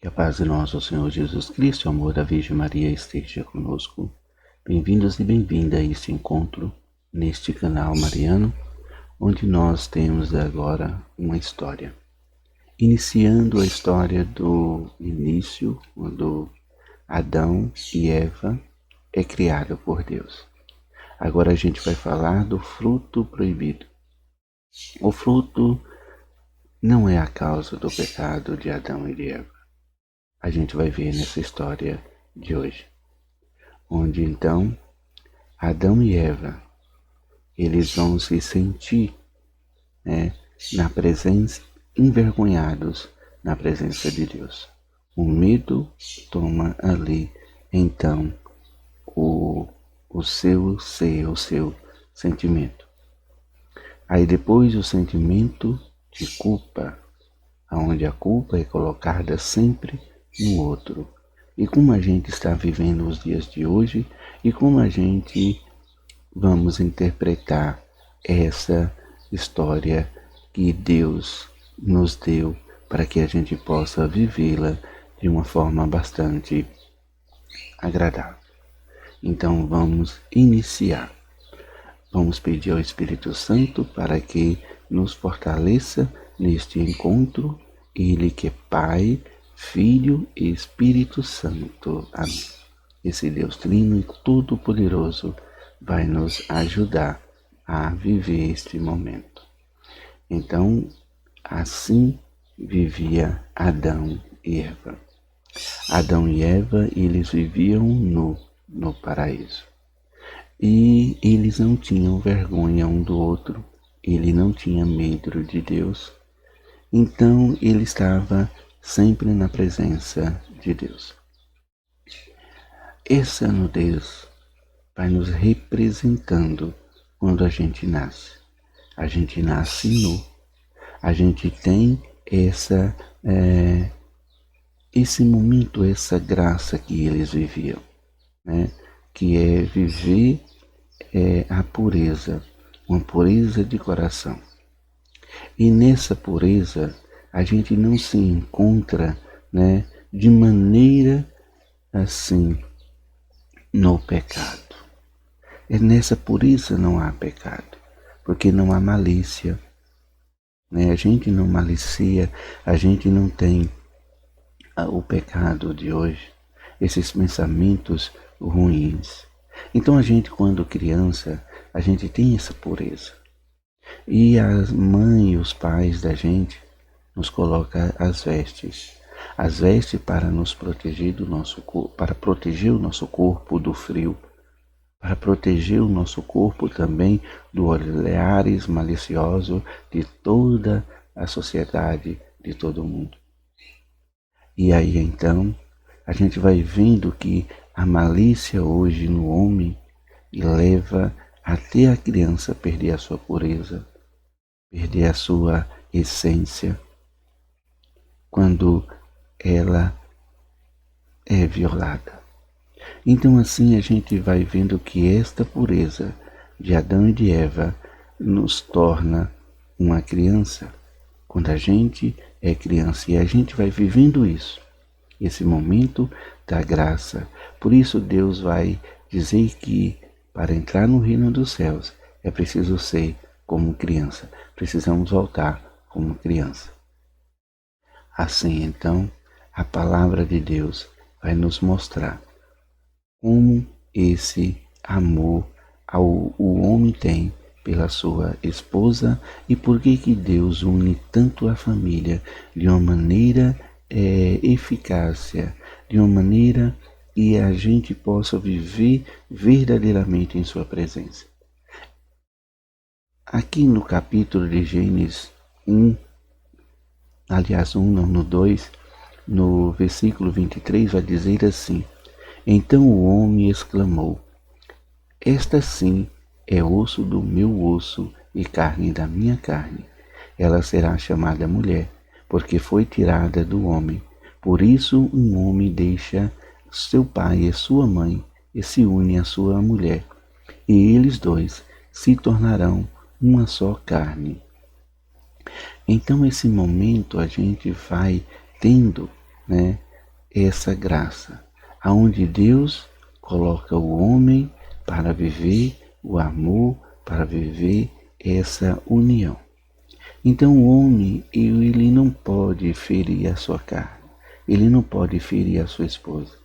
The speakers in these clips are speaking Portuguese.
Que a paz de nosso Senhor Jesus Cristo e o amor da Virgem Maria esteja conosco. Bem-vindos e bem-vinda a este encontro neste canal mariano, onde nós temos agora uma história. Iniciando a história do início, quando Adão e Eva é criado por Deus. Agora a gente vai falar do fruto proibido. O fruto não é a causa do pecado de Adão e de Eva. A gente vai ver nessa história de hoje, onde então Adão e Eva, eles vão se sentir, na presença, envergonhados na presença de Deus. O medo toma ali, então, o seu ser, o seu sentimento. Aí depois o sentimento de culpa, onde a culpa é colocada sempre no outro. E como a gente está vivendo os dias de hoje e como a gente vamos interpretar essa história que Deus nos deu para que a gente possa vivê-la de uma forma bastante agradável. Então vamos iniciar. Vamos pedir ao Espírito Santo para que nos fortaleça neste encontro, Ele que é Pai, Filho e Espírito Santo. Amém. Esse Deus Trino e Todo-Poderoso vai nos ajudar a viver este momento. Então, assim vivia Adão e Eva. Adão e Eva, eles viviam no paraíso. E eles não tinham vergonha um do outro, ele não tinha medo de Deus. Então ele estava sempre na presença de Deus. Essa nudez vai nos representando quando a gente nasce. A gente nasce nu. A gente tem esse momento, essa graça que eles viviam, que é viver a pureza, uma pureza de coração. E nessa pureza a gente não se encontra, de maneira assim no pecado. E nessa pureza não há pecado, porque não há malícia. A gente não malicia, a gente não tem o pecado de hoje, esses pensamentos ruins. Então a gente, quando criança, a gente tem essa pureza. E a mãe e os pais da gente nos colocam as vestes para nos proteger do nosso corpo, para proteger o nosso corpo do frio, para proteger o nosso corpo também do olhares malicioso de toda a sociedade, de todo mundo. E aí então a gente vai vendo que a malícia hoje no homem leva até a criança perder a sua pureza, perder a sua essência, quando ela é violada. Então assim a gente vai vendo que esta pureza de Adão e de Eva nos torna uma criança, quando a gente é criança, e a gente vai vivendo isso, esse momento da graça. Por isso Deus vai dizer que para entrar no reino dos céus é preciso ser como criança, precisamos voltar como criança. Assim então, a palavra de Deus vai nos mostrar como esse amor o homem tem pela sua esposa e por que Deus une tanto a família de uma maneira eficácia, de uma maneira que a gente possa viver verdadeiramente em sua presença. Aqui no capítulo de Gênesis 1, aliás 1 não, no 2, no versículo 23 vai dizer assim: Então o homem exclamou: Esta sim é osso do meu osso e carne da minha carne. Ela será chamada mulher, porque foi tirada do homem. Por isso um homem deixa seu pai e sua mãe e se une à sua mulher, e eles dois se tornarão uma só carne. Então esse momento a gente vai tendo, essa graça, aonde Deus coloca o homem para viver o amor, para viver essa união. Então o homem, ele não pode ferir a sua carne, ele não pode ferir a sua esposa,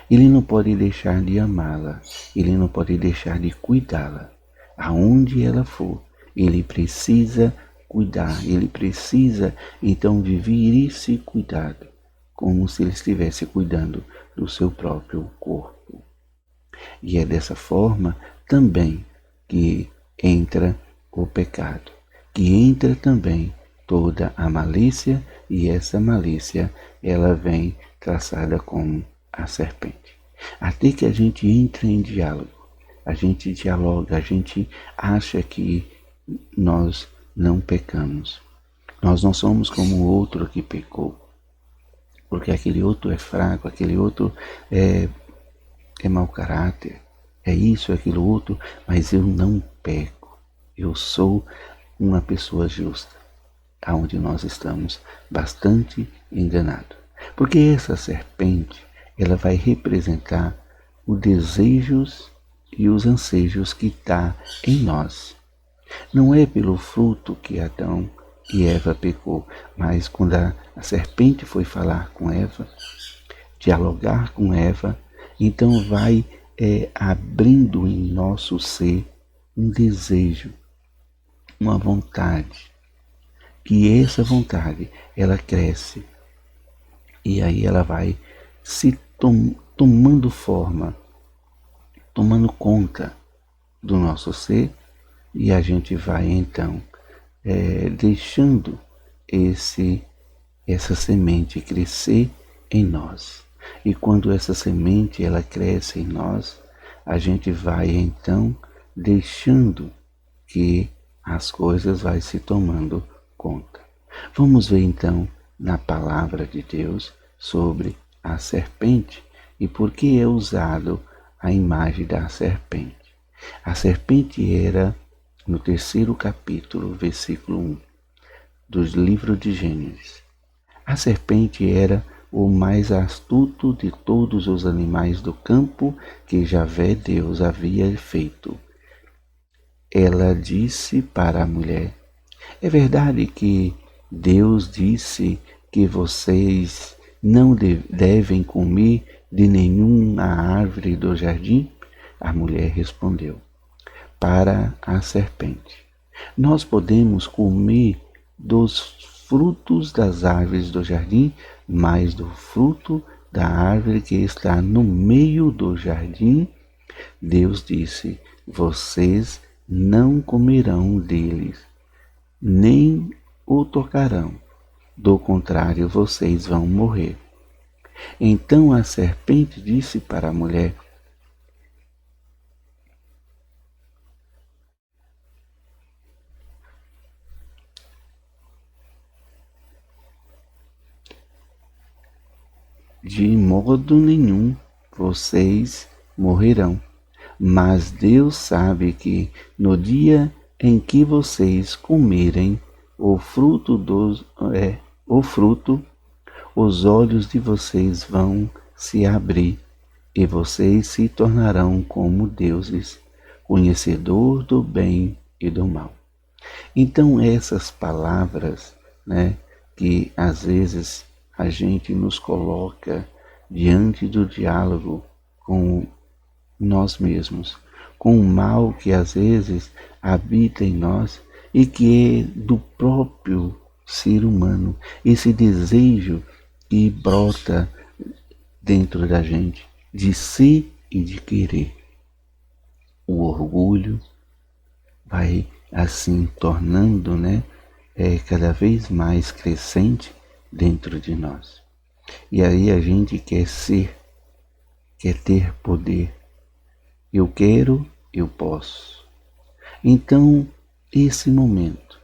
ele não pode deixar de amá-la, ele não pode deixar de cuidá-la. Aonde ela for, ele precisa cuidar, ele precisa então viver esse cuidado, como se ele estivesse cuidando do seu próprio corpo. E é dessa forma também que entra o pecado, que entra também toda a malícia, e essa malícia ela vem traçada como a serpente. Até que a gente entra em diálogo, a gente dialoga, a gente acha que nós não pecamos. Nós não somos como o outro que pecou, porque aquele outro é fraco, aquele outro é mau caráter, é isso, é aquilo outro, mas eu não peco. Eu sou uma pessoa justa, aonde nós estamos bastante enganados. Porque essa serpente, ela vai representar os desejos e os anseios que está em nós. Não é pelo fruto que Adão e Eva pecou, mas quando a serpente foi falar com Eva, dialogar com Eva, então vai abrindo em nosso ser um desejo, uma vontade, que essa vontade ela cresce e aí ela vai se tomando forma, tomando conta do nosso ser, e a gente vai então deixando essa semente crescer em nós. E quando essa semente ela cresce em nós, a gente vai então deixando que as coisas vai se tomando conta. Vamos ver então na palavra de Deus sobre a serpente e por que é usado a imagem da serpente. A serpente era no 3º capítulo, versículo 1 do livro de Gênesis. A serpente era o mais astuto de todos os animais do campo que Javé Deus havia feito. Ela disse para a mulher: é verdade que Deus disse que vocês não devem comer de nenhuma árvore do jardim? A mulher respondeu para a serpente: nós podemos comer dos frutos das árvores do jardim, mas do fruto da árvore que está no meio do jardim, Deus disse: vocês não comerão deles, nem o tocarão, do contrário vocês vão morrer. Então a serpente disse para a mulher: de modo nenhum vocês morrerão, mas Deus sabe que no dia em que vocês comerem o fruto, os olhos de vocês vão se abrir e vocês se tornarão como deuses, conhecedor do bem e do mal. Então essas palavras, que às vezes a gente nos coloca diante do diálogo com nós mesmos, com o mal que às vezes habita em nós e que é do próprio ser humano, esse desejo que brota dentro da gente de ser e de querer. O orgulho vai assim tornando, cada vez mais crescente dentro de nós. E aí a gente quer ser, quer ter poder. Eu quero, eu posso. Então, esse momento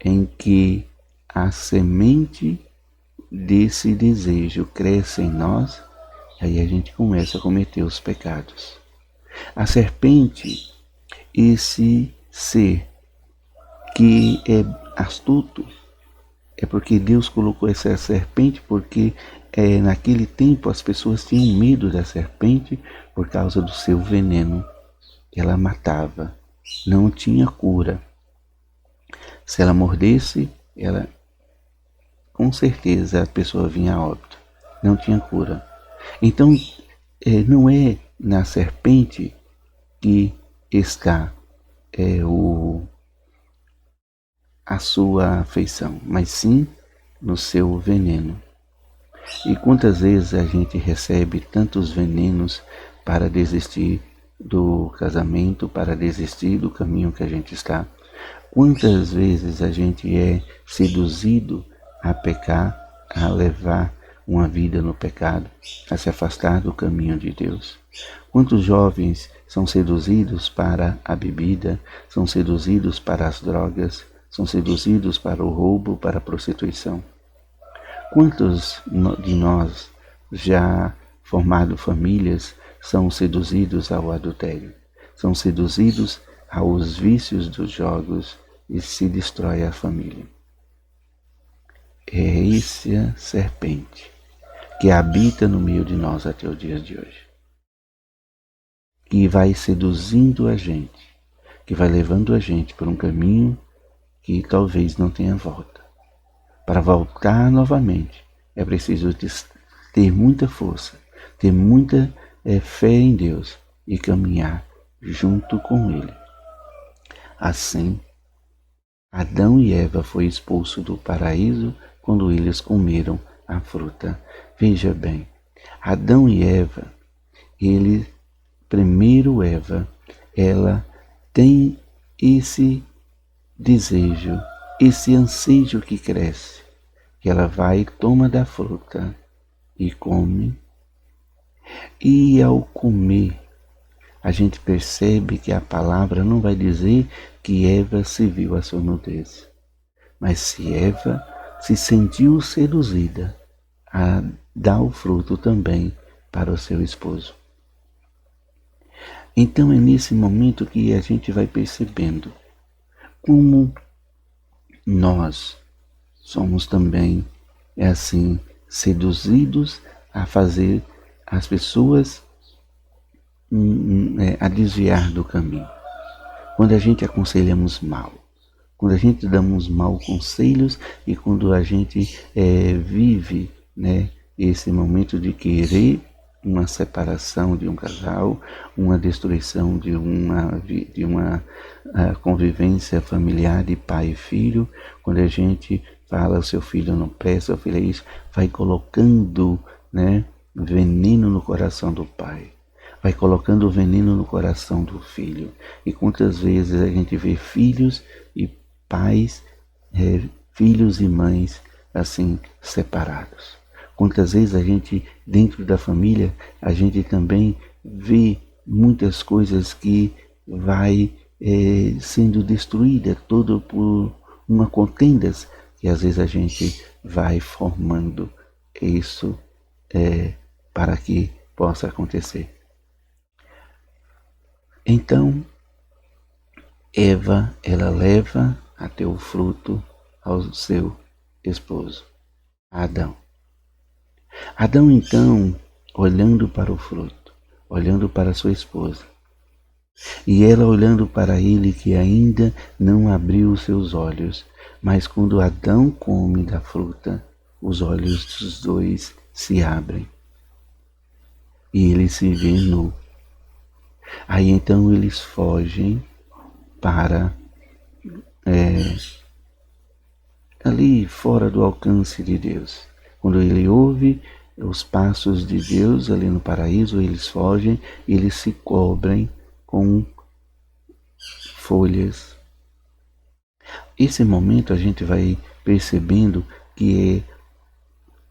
em que a semente desse desejo cresce em nós, aí a gente começa a cometer os pecados. A serpente, esse ser que é astuto, é porque Deus colocou essa serpente porque naquele tempo as pessoas tinham medo da serpente por causa do seu veneno. Ela matava, não tinha cura. Se ela mordesse, ela com certeza a pessoa vinha a óbito. Não tinha cura. Então, não é na serpente que está a sua afeição, mas sim no seu veneno. E quantas vezes a gente recebe tantos venenos para desistir do casamento, para desistir do caminho que a gente está? Quantas vezes a gente é seduzido a pecar, a levar uma vida no pecado, a se afastar do caminho de Deus? Quantos jovens são seduzidos para a bebida, são seduzidos para as drogas, são seduzidos para o roubo, para a prostituição? Quantos de nós, já formado famílias, são seduzidos ao adultério, são seduzidos aos vícios dos jogos e se destrói a família? É essa serpente que habita no meio de nós até o dia de hoje, que vai seduzindo a gente, que vai levando a gente por um caminho que talvez não tenha volta. Para voltar novamente, é preciso ter muita força, ter muita fé em Deus e caminhar junto com Ele. Assim, Adão e Eva foram expulsos do paraíso quando eles comeram a fruta. Veja bem, Adão e Eva, primeiro Eva, ela tem esse desejo, esse ansejo que cresce, que ela vai, toma da fruta e come. E ao comer, a gente percebe que a palavra não vai dizer que Eva se viu a sua nudez, mas se Eva se sentiu seduzida a dar o fruto também para o seu esposo. Então é nesse momento que a gente vai percebendo como nós somos também, assim, seduzidos a fazer as pessoas a desviar do caminho. Quando a gente aconselhamos mal, quando a gente damos maus conselhos e quando a gente vive, esse momento de querer uma separação de um casal, uma destruição de uma convivência familiar de pai e filho, quando a gente fala o seu filho não presta, o filho é isso, vai colocando veneno no coração do pai, vai colocando veneno no coração do filho. E quantas vezes a gente vê filhos e pais, filhos e mães assim separados. Quantas vezes a gente, dentro da família, a gente também vê muitas coisas que vai sendo destruída todo por uma contenda que às vezes a gente vai formando isso para que possa acontecer. Então, Eva, ela leva até o fruto ao seu esposo, Adão. Adão, então, olhando para o fruto, olhando para sua esposa, e ela olhando para ele que ainda não abriu os seus olhos, mas quando Adão come da fruta, os olhos dos dois se abrem e ele se vê nu. Aí então eles fogem para ali fora do alcance de Deus. Quando ele ouve os passos de Deus ali no paraíso, eles fogem, eles se cobrem com folhas. Esse momento a gente vai percebendo que é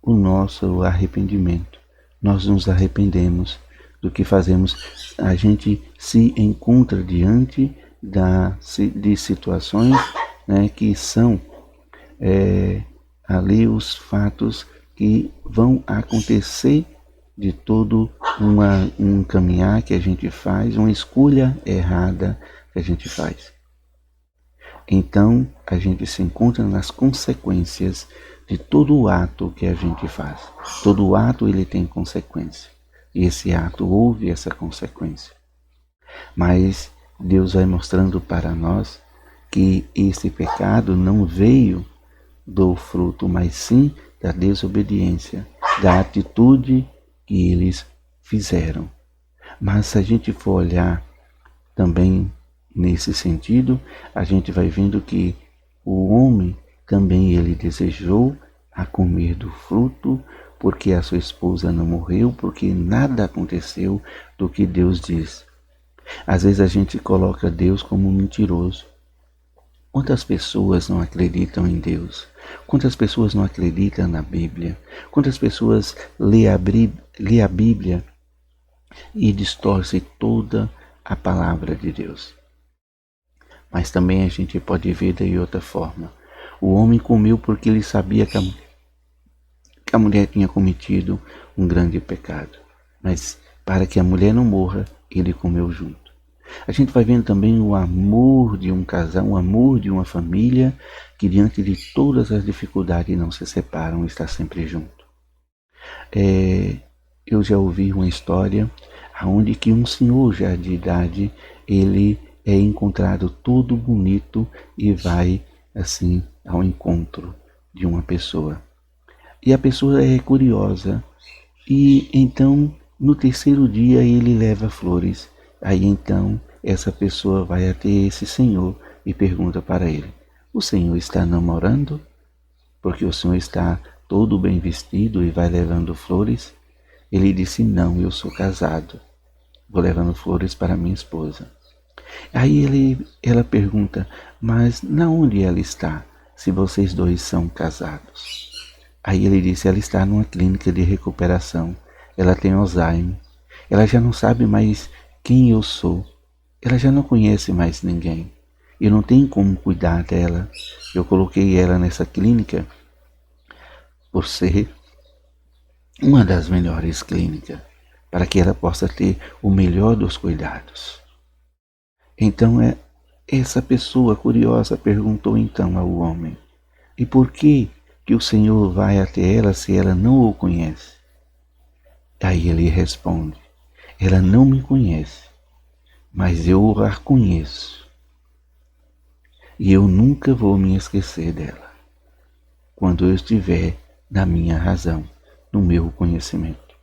o nosso arrependimento. Nós nos arrependemos do que fazemos. A gente se encontra diante de situações que são ali os fatos que vão acontecer de todo um caminhar que a gente faz, uma escolha errada que a gente faz. Então, a gente se encontra nas consequências de todo o ato que a gente faz. Todo ato ele tem consequência. E esse ato houve essa consequência. Mas Deus vai mostrando para nós que esse pecado não veio do fruto, mas sim da desobediência, da atitude que eles fizeram. Mas se a gente for olhar também nesse sentido, a gente vai vendo que o homem também ele desejou a comer do fruto, porque a sua esposa não morreu, porque nada aconteceu do que Deus diz. Às vezes a gente coloca Deus como um mentiroso. Quantas pessoas não acreditam em Deus? Quantas pessoas não acreditam na Bíblia? Quantas pessoas lê a Bíblia e distorcem toda a palavra de Deus? Mas também a gente pode ver de outra forma. O homem comeu porque ele sabia que a mulher tinha cometido um grande pecado. Mas para que a mulher não morra, ele comeu junto. A gente vai vendo também o amor de um casal, o amor de uma família que diante de todas as dificuldades não se separam, está sempre junto. Eu já ouvi uma história onde que um senhor já de idade, ele é encontrado todo bonito e vai assim ao encontro de uma pessoa. E a pessoa é curiosa e então no terceiro dia ele leva flores. Aí então essa pessoa vai até esse senhor e pergunta para ele: o senhor está namorando? Porque o senhor está todo bem vestido e vai levando flores? Ele disse: não, eu sou casado. Vou levando flores para minha esposa. Aí ela pergunta: mas na onde ela está, se vocês dois são casados? Aí ele disse: ela está numa clínica de recuperação. Ela tem Alzheimer. Ela já não sabe mais quem eu sou. Ela já não conhece mais ninguém. Eu não tenho como cuidar dela. Eu coloquei ela nessa clínica por ser uma das melhores clínicas, para que ela possa ter o melhor dos cuidados. Então essa pessoa curiosa perguntou então ao homem: e por que o Senhor vai até ela se ela não o conhece? Aí ele responde: ela não me conhece, mas eu a conheço. E eu nunca vou me esquecer dela, quando eu estiver na minha razão, no meu conhecimento.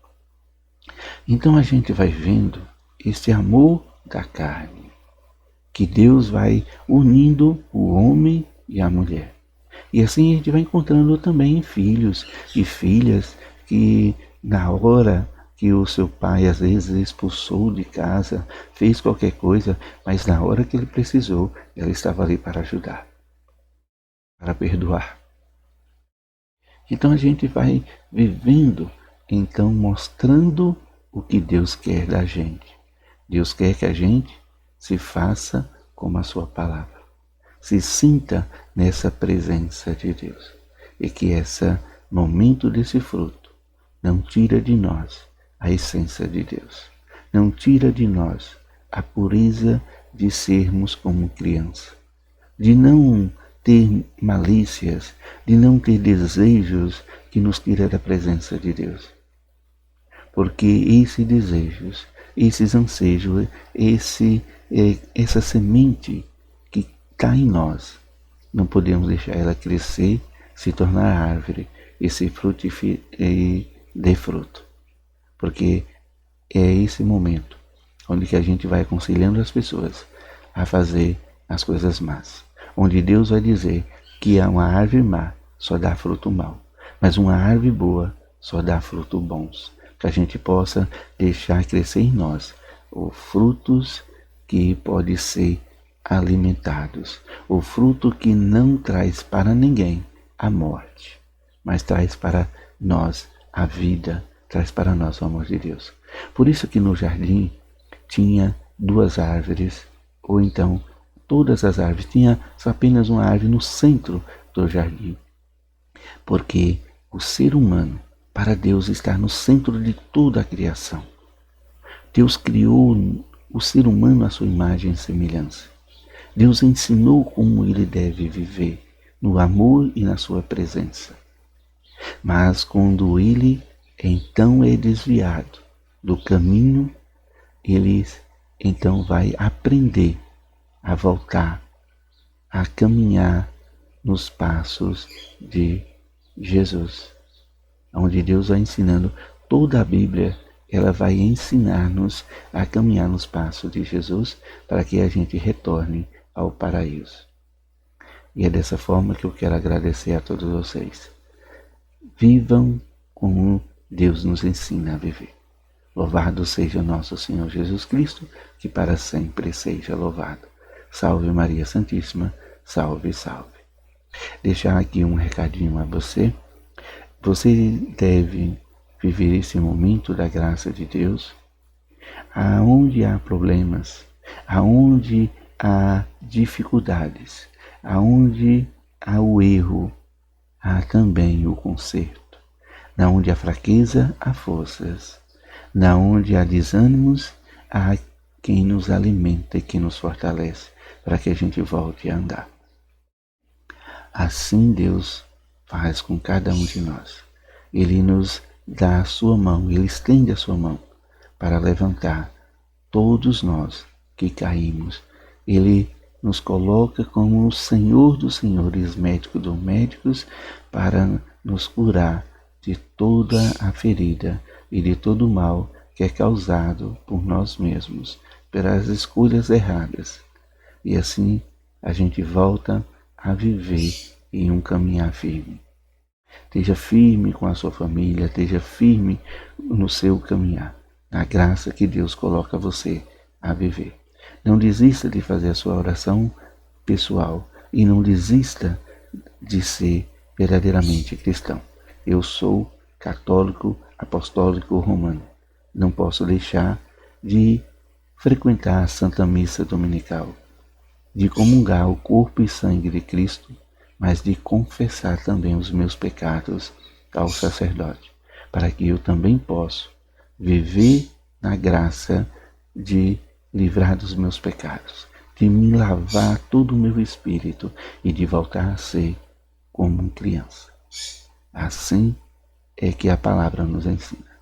Então a gente vai vendo esse amor da carne, que Deus vai unindo o homem e a mulher. E assim a gente vai encontrando também filhos e filhas que na hora que o seu pai às vezes expulsou de casa, fez qualquer coisa, mas na hora que ele precisou, ela estava ali para ajudar, para perdoar. Então a gente vai vivendo, então mostrando o que Deus quer da gente. Deus quer que a gente se faça como a sua palavra, se sinta nessa presença de Deus, e que esse momento desse fruto não tira de nós a essência de Deus, não tira de nós a pureza de sermos como criança, de não ter malícias, de não ter desejos que nos tira da presença de Deus. Porque esses desejos, esses anseios, essa semente que está em nós, não podemos deixar ela crescer, se tornar árvore e se frutificar e dê fruto. Porque é esse momento onde que a gente vai aconselhando as pessoas a fazer as coisas más. Onde Deus vai dizer que uma árvore má só dá fruto mau, mas uma árvore boa só dá frutos bons. Que a gente possa deixar crescer em nós os frutos que podem ser alimentados, o fruto que não traz para ninguém a morte, mas traz para nós a vida, traz para nós o amor de Deus. Por isso que no jardim tinha duas árvores, ou então todas as árvores, tinha só apenas uma árvore no centro do jardim, porque o ser humano, para Deus, está no centro de toda a criação. Deus criou o ser humano à sua imagem e semelhança. Deus ensinou como ele deve viver, no amor e na sua presença. Mas quando ele então é desviado do caminho, ele então vai aprender a voltar, a caminhar nos passos de Jesus, onde Deus vai ensinando. Toda a Bíblia, ela vai ensinar-nos a caminhar nos passos de Jesus para que a gente retorne ao paraíso. E é dessa forma que eu quero agradecer a todos vocês. Vivam como Deus nos ensina a viver. Louvado seja nosso Senhor Jesus Cristo, que para sempre seja louvado. Salve Maria Santíssima, salve, salve. Deixar aqui um recadinho a você. Você deve viver esse momento da graça de Deus, aonde há problemas, aonde há dificuldades, aonde há o erro, há também o conserto. Na onde há fraqueza, há forças. Na onde há desânimos, há quem nos alimenta e quem nos fortalece, para que a gente volte a andar. Assim Deus faz com cada um de nós. Ele nos dá a sua mão, Ele estende a sua mão para levantar todos nós que caímos. Ele nos coloca como o Senhor dos Senhores, médico dos médicos, para nos curar de toda a ferida e de todo o mal que é causado por nós mesmos, pelas escolhas erradas. E assim a gente volta a viver em um caminhar firme. Esteja firme com a sua família, esteja firme no seu caminhar, na graça que Deus coloca você a viver. Não desista de fazer a sua oração pessoal e não desista de ser verdadeiramente cristão. Eu sou católico apostólico romano. Não posso deixar de frequentar a Santa Missa Dominical, de comungar o corpo e sangue de Cristo, mas de confessar também os meus pecados ao sacerdote, para que eu também possa viver na graça de livrar dos meus pecados, de me lavar todo o meu espírito e de voltar a ser como uma criança. Assim é que a palavra nos ensina.